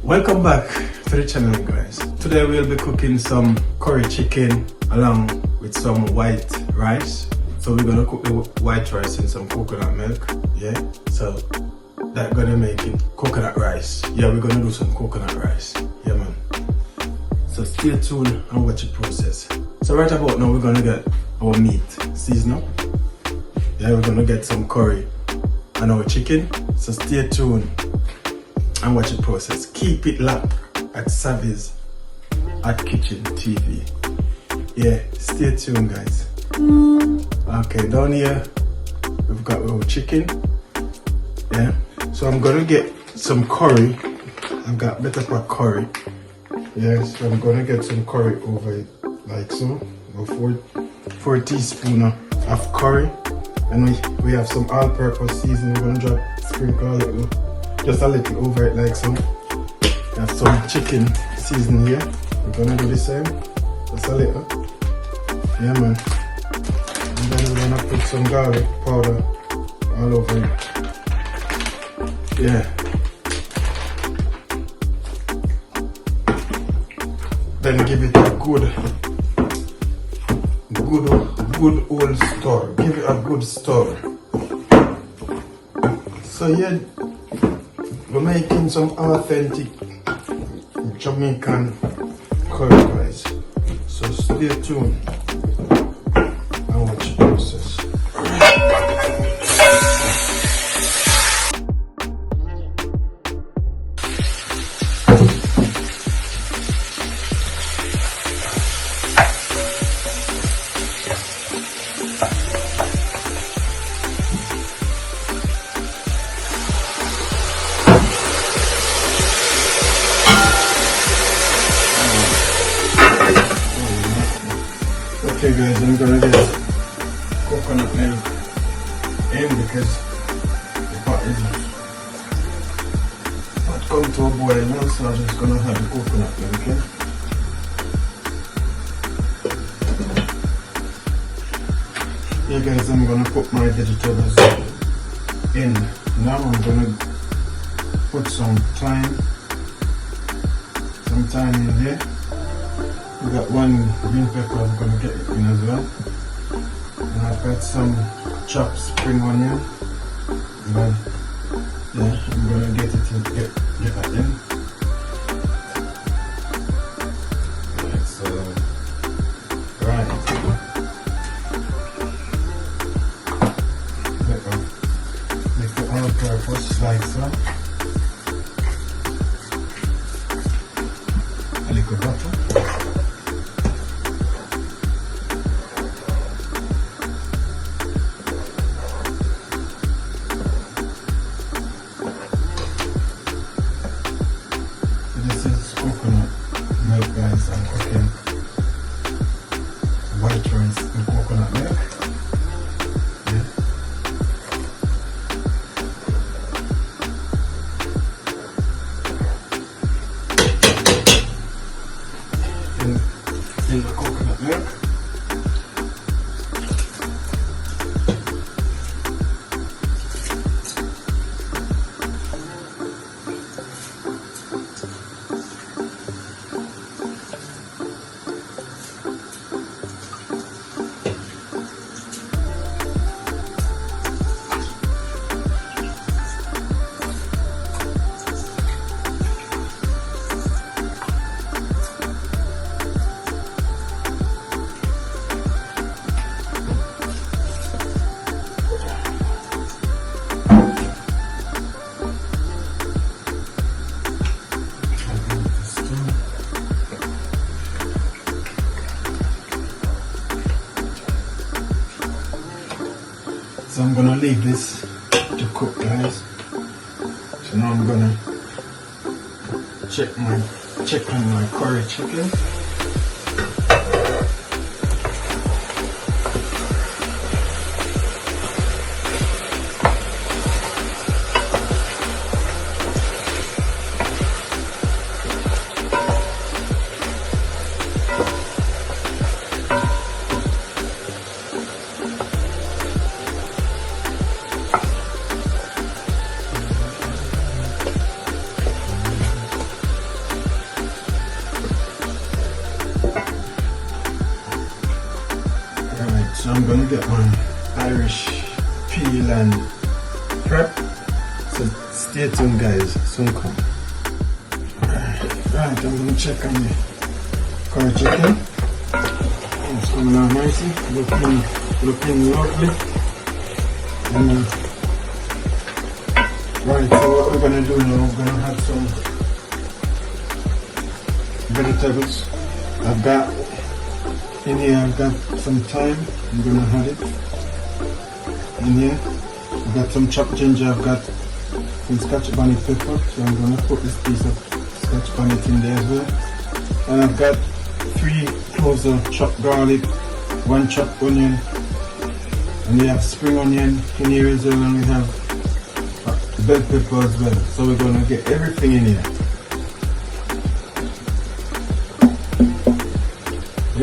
Welcome back to the channel, guys. Today we'll be cooking some curry chicken along with some white rice. So we're gonna cook the white rice in some coconut milk. Yeah, so that's gonna make it coconut rice. Yeah, we're gonna do some coconut rice. Yeah, man. So stay tuned and watch the process. So right about now we're gonna get our meat seasoned up. Yeah, we're gonna get some curry and our chicken. So stay tuned and watch the process. Keep it locked at Savvy's at Kitchen TV. Yeah, stay tuned, guys. Okay, down here we've got our chicken. Yeah, so I'm gonna get some curry. I've got better pot curry. Yeah, so I'm gonna get some curry over it like so. About 4 teaspoons of curry, and we have some all-purpose seasoning. We're gonna sprinkle a little, just a little over it like so. We have some chicken seasoning here. We're gonna do the same, just a little. Yeah, man. And then we're gonna put some garlic powder all over it. Yeah. Then give it a good old stir. Give it a good stir. So yeah, we're making some authentic Jamaican curry rice. So stay tuned and watch the process. Okay guys, I'm gonna get coconut milk in because the pot is not come to a boil now, so I'm just gonna have the coconut milk in. Yeah guys, I'm gonna put my vegetables in. Now I'm gonna put some thyme in there. We got one green pepper, I'm gonna get it in as well. And I've got some chopped spring onion. And yeah, I'm gonna get it in, get that in. Right, so right. Make the all-purpose like so. A little butter. This is coconut milk, guys. I'm cooking white rice and coconut milk. Yeah. In the coconut milk. So I'm gonna leave this to cook, guys. So now I'm gonna check on my curry chicken. Alright, so I'm gonna get my Irish peel and prep. So stay tuned guys, soon come. Right, I'm gonna check on the curry chicken. It's coming out nicely, looking lovely. Right, so what we're gonna do now, we're gonna have some vegetables. In here I've got some thyme, I'm gonna add it in here. I've got some chopped ginger, I've got some scotch bonnet pepper, so I'm gonna put this piece of scotch bonnet in there as well. And I've got 3 cloves of chopped garlic, 1 chopped onion, and we have spring onion in here as well, and we have bell pepper as well. So we're gonna get everything in here.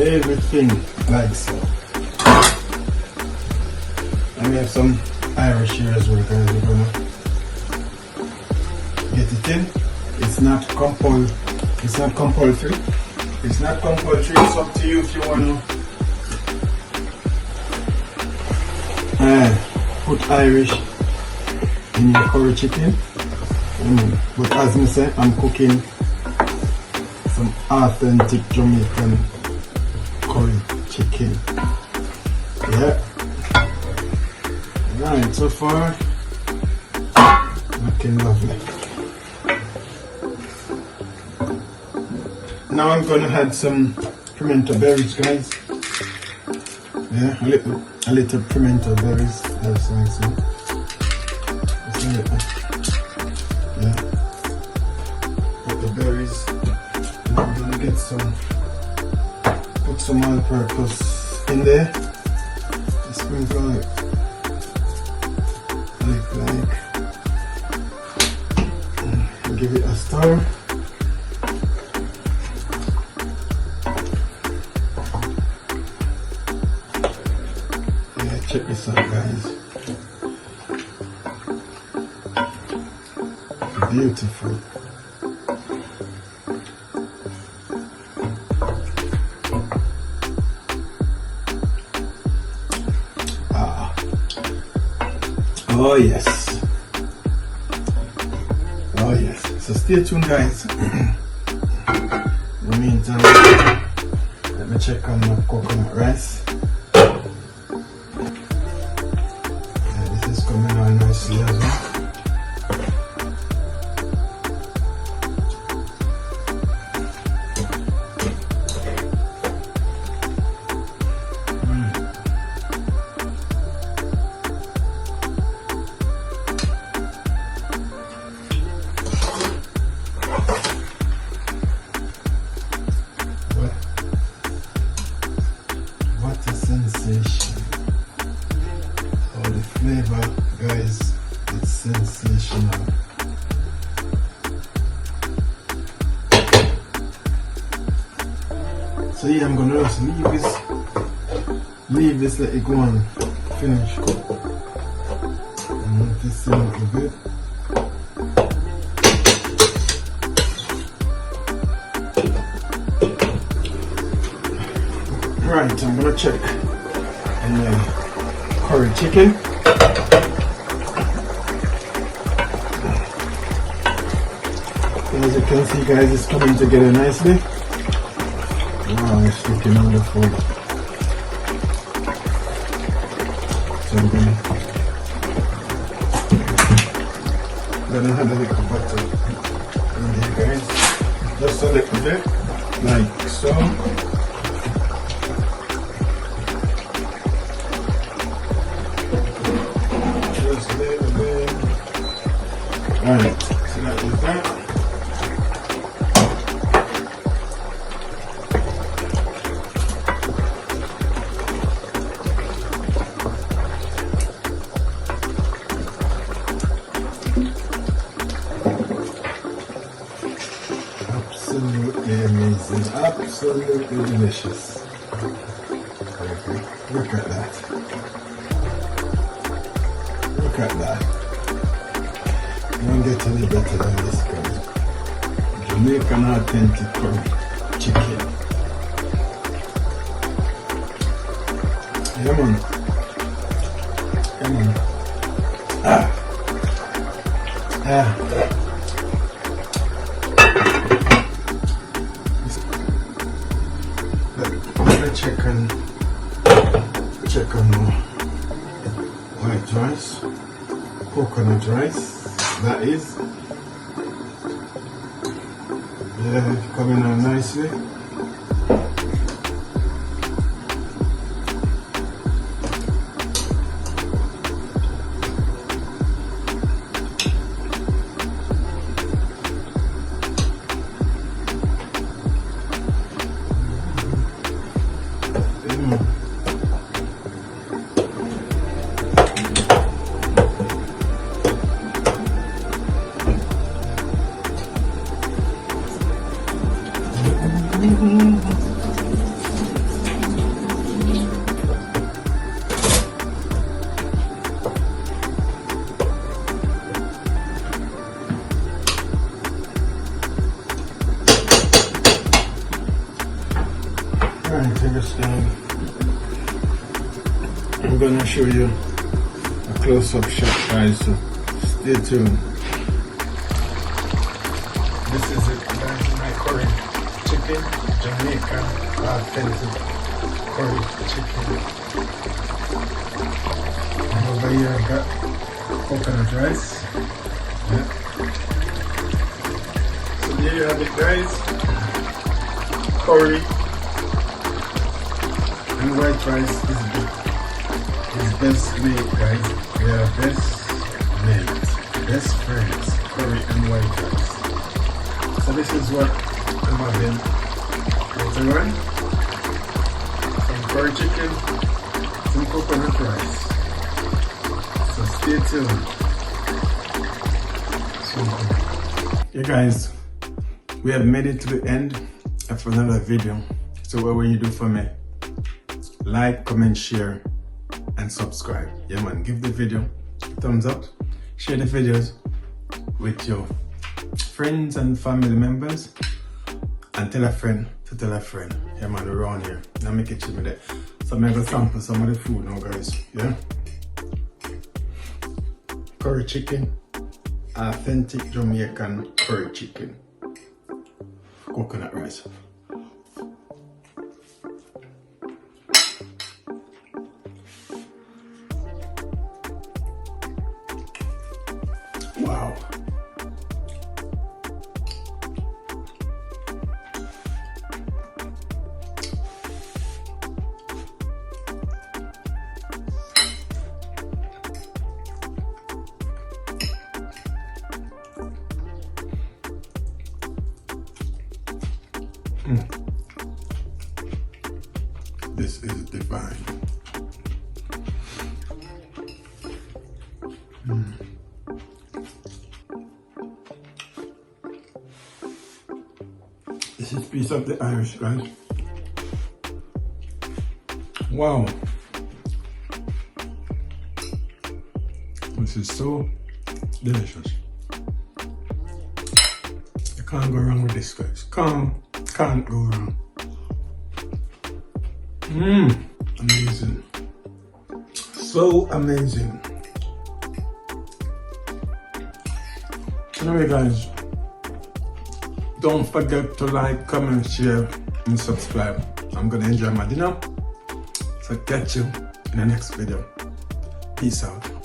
Everything like so. And we have some Irish here as well, guys. We're gonna get it in. It's not compulsory. It's not compulsory. It's up to you if you wanna put Irish in your curry chicken. But as I say, I'm cooking some authentic Jamaican curry chicken. Yeah. Right, so far looking lovely. Now I'm gonna add some pimento berries, guys. Yeah, a little pimento berries. That's nice. Yeah. Put the berries. I'm gonna get put some all-purpose in there. The spring garlic. Give it a stir. Yeah, check this out, guys. Beautiful. Oh yes. Oh yes. So stay tuned, guys. In the meantime, let me check on my coconut rice. Yeah, this is coming out nicely as well. Sensation. Oh, the flavor, guys, it's sensational. So yeah, I'm gonna just leave this, let it go and finish cook. And let this simmer a bit. Right, I'm gonna check on the curry chicken. As you can see, guys, it's coming together nicely. Wow, it's looking wonderful. So I'm gonna add a little butter in here, guys. Just a little bit, like so. Alright, so that is that. Absolutely amazing, absolutely delicious. Look at that. Look at that. You don't get any better than this, guys. Jamaican authentic curry chicken. Yeah, man. Yeah, man. Ah. Let me check on white rice, coconut rice. That is, yeah, coming out nicely. Alright, take a stand. I'm gonna show you a close-up shot, guys, so stay tuned. This is it, guys, my Curry Chicken Jamaican, authentic Curry Chicken. And over here I got coconut rice. Yeah. So there you have it, guys. Curry and white rice is best made, guys. They are best made, best friends, curry and white rice. So this is what I'm having later on. Some curry chicken, some coconut rice. So stay tuned. Yeah, guys, we have made it to the end of another video. So what will you do for me? Like, comment, share, and subscribe. Yeah, man, give the video a thumbs up. Share the videos with your friends and family members, and tell a friend to tell a friend. Yeah, man, we're around here. Now make it chill there. So I'm gonna sample some of the food now, guys. Yeah, curry chicken, authentic Jamaican curry chicken, coconut rice. Wow. This is divine. This is piece of the Irish, guys. Wow. This is so delicious. You can't go wrong with this, guys. Can't go wrong. Amazing. So amazing. Anyway, guys, don't forget to like, comment, share, and subscribe. I'm gonna enjoy my dinner. So catch you in the next video. Peace out.